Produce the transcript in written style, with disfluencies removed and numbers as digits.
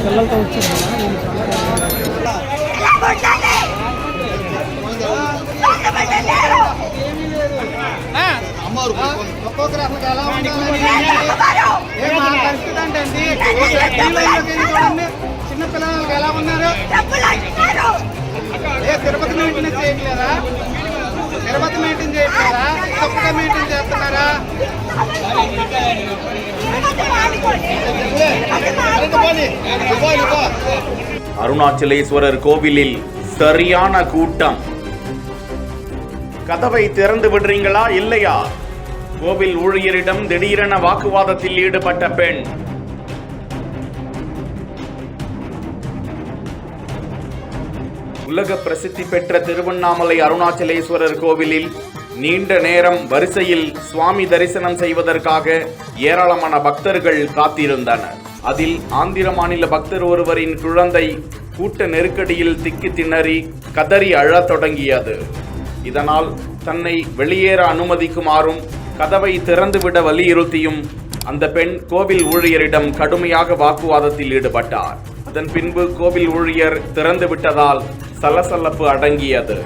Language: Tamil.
పిల్లలతో వచ్చారు ఒక్కొక్కరు అసలు ఎలా ఉండాలి పరిస్థితి అంటే చిన్న పిల్లలకి ఎలా ఉన్నారు? తిరుపతి మెయింటెనెన్స్ చేయట్లేదా? తిరుపతి మెయింటైన్ చేయట్లేదా? తప్పుగా మెయింటైన్ చేస్తున్నారా? அருணாச்சலேஸ்வரர் கோவிலில் சரியான கூட்டம். கதவை திறந்து விடுறீங்களா இல்லையா? கோவில் ஊழியரிடம் திடீரென வாக்குவாதத்தில் ஈடுபட்ட பெண். உலக பிரசித்தி பெற்ற திருவண்ணாமலை அருணாச்சலேஸ்வரர் கோவிலில் நீண்ட நேரம் வரிசையில் சுவாமி தரிசனம் செய்வதற்காக ஏராளமான பக்தர்கள் காத்திருந்தனர். அதில் ஆந்திர மாநில பக்தர் ஒருவரின் குழந்தை கூட்ட நெருக்கடியில் திக்கி திணறி கதறி அழத் தொடங்கியது. இதனால் தன்னை வெளியேற அனுமதிக்குமாறும் கதவை திறந்துவிட வலியுறுத்தியும் அந்த பெண் கோவில் ஊழியரிடம் கடுமையாக வாக்குவாதத்தில் ஈடுபட்டார். அதன் பின்பு கோவில் ஊழியர் திறந்து விட்டதால் சலசலப்பு அடங்கியது.